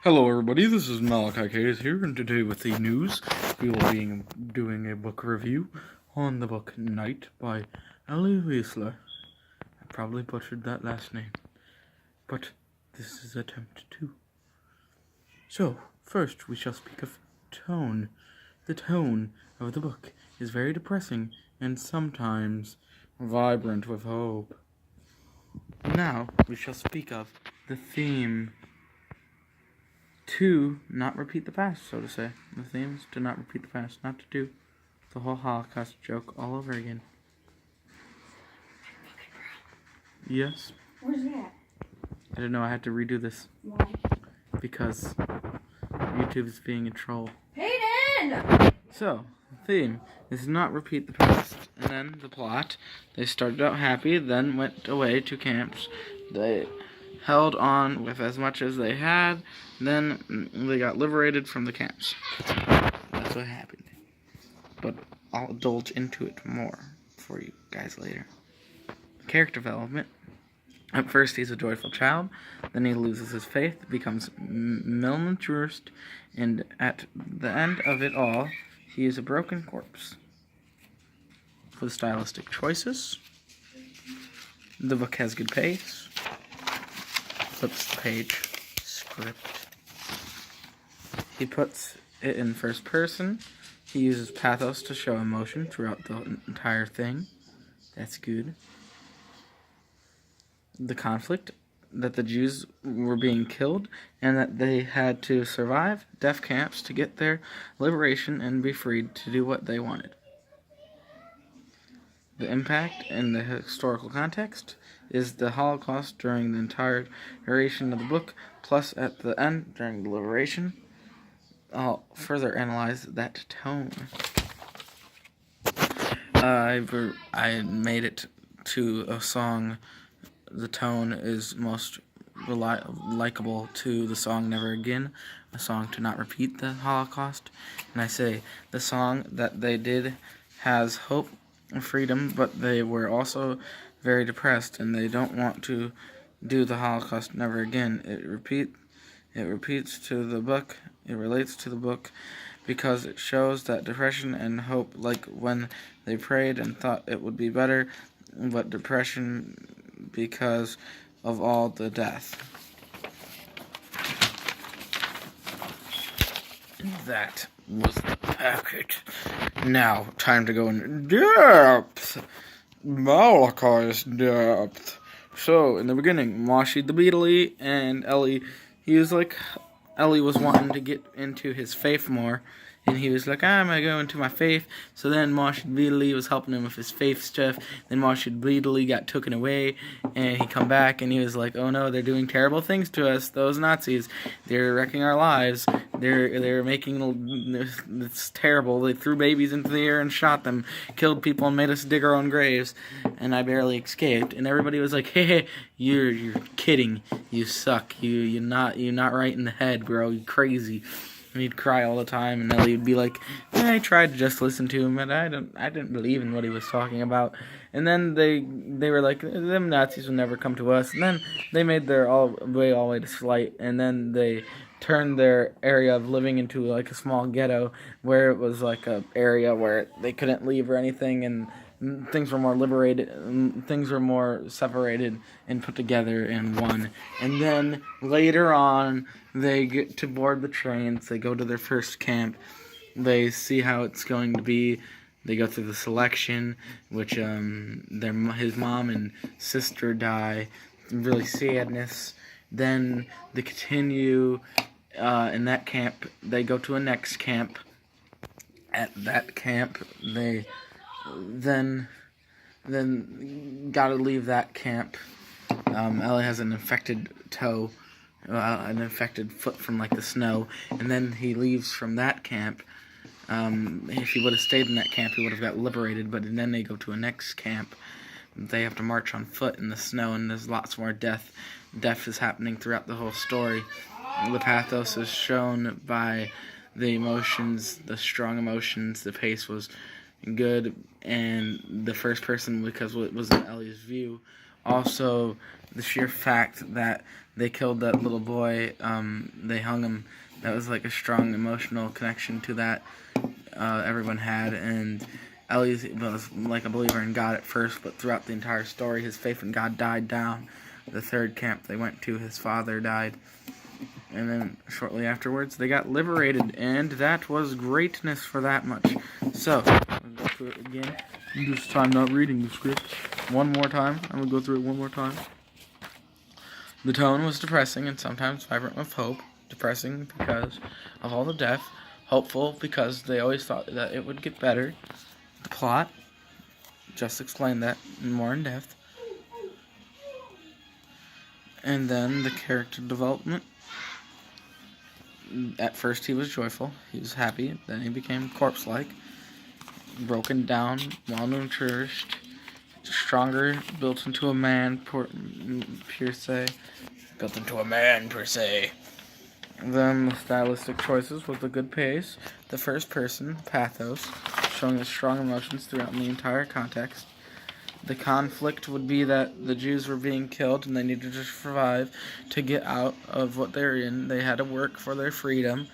Hello everybody, this is Malachi Case here, and today with the news, we will be doing a book review on the book Night by Ellie Wiesler. I probably butchered that last name, but this is attempt 2. So, first we shall speak of tone. The tone of the book is very depressing and sometimes vibrant with hope. Now we shall speak of the theme. To not repeat the past, so to say. The theme is to not repeat the past, not to do the whole Holocaust joke all over again. Yes? Where's that? I didn't know I had to redo this. Why? Because YouTube is being a troll. Peyton! So, the theme is not repeat the past. And then the plot. They started out happy, then went away to camps. They held on with as much as they had, then they got liberated from the camps. That's what happened. But I'll indulge into it more for you guys later. Character development. At first he's a joyful child, then he loses his faith, becomes malnourished, and at the end of it all, he is a broken corpse. For the stylistic choices, the book has good pace. Flips the page, script. He puts it in first person. He uses pathos to show emotion throughout the entire thing. That's good. The conflict, that the Jews were being killed and that they had to survive death camps to get their liberation and be freed to do what they wanted. The impact in the historical context is the Holocaust during the entire duration of the book, plus at the end during the liberation. I'll further analyze that tone. I made it to a song. The tone is most likable to the song Never Again, a song to not repeat the Holocaust. And I say the song that they did has hope and freedom, but they were also very depressed and they don't want to do the Holocaust never again. It repeats to the book. It relates to the book because it shows that depression and hope, like when they prayed and thought it would be better, but depression because of all the death. That was the packet. Now, time to go in depth. Malachi's depth. So, in the beginning, Moshi the Beatly and Ellie, Ellie was wanting to get into his faith more, and he was like, I'm gonna go into my faith. So then Moshi Beatly was helping him with his faith stuff. Then Moshi Beatly got taken away, and he come back, and he was like, oh no, they're doing terrible things to us, those Nazis. They're wrecking our lives. They're making it's terrible. They threw babies into the air and shot them, killed people and made us dig our own graves, and I barely escaped. And everybody was like, hey, you're kidding. You suck. You're not right in the head, bro. You crazy. And he'd cry all the time, and Ellie would be like, I tried to just listen to him, and I didn't believe in what he was talking about. And then they were like, them Nazis will never come to us. And then they made their all the way to Slight, and then they turned their area of living into like a small ghetto where it was like a area where they couldn't leave or anything, and things were more liberated, things were more separated and put together in one. And then later on, they get to board the trains, they go to their first camp, they see how it's going to be, they go through the selection, which his mom and sister die, really sadness. Then they continue in that camp, they go to a next camp. At that camp, they then gotta leave that camp. Ellie has an infected toe, an infected foot from like the snow, and then he leaves from that camp. If he would have stayed in that camp, he would have got liberated, but then they go to a next camp. They have to march on foot in the snow, and there's lots more death. Death is happening throughout the whole story. The pathos is shown by the emotions, the strong emotions. The pace was good, and the first person, because it was in Ellie's view, Also, the sheer fact that they killed that little boy, they hung him, that was like a strong emotional connection to that everyone had. And Ellie was like a believer in God at first, but throughout the entire story, his faith in God died down. The third camp they went to, his father died. And then shortly afterwards, they got liberated, and that was greatness for that much. So, I'm going to go through it again. This time not reading the script. One more time. I'm going to go through it one more time. The tone was depressing and sometimes vibrant with hope. Depressing because of all the death. Hopeful because they always thought that it would get better. The plot, just explained that more in depth. And then the character development. At first he was joyful, he was happy, then he became corpse-like, broken down, malnourished, stronger, built into a man per se. Then the stylistic choices was the good pace, the first person, pathos, showing the strong emotions throughout the entire context. The conflict would be that the Jews were being killed and they needed to survive to get out of what they're in. They had to work for their freedom,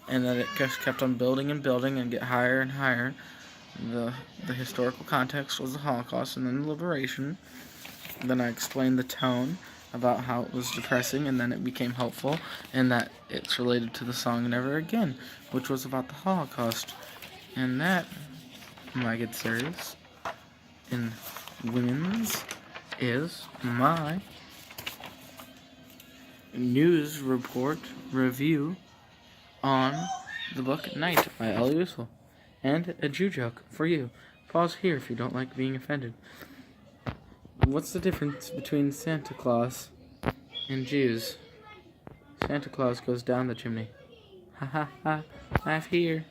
and that it just kept on building and building and get higher and higher. The historical context was the Holocaust and then the liberation. Then I explained the tone about how it was depressing and then it became hopeful, and that it's related to the song Never Again, which was about the Holocaust. And that, my good sirs, in women's, is my news report review on the book Night by Ellie Wiesel. And a Jew joke for you. Pause here if you don't like being offended. What's the difference between Santa Claus and Jews? Santa Claus goes down the chimney. Ha ha ha. Laugh here.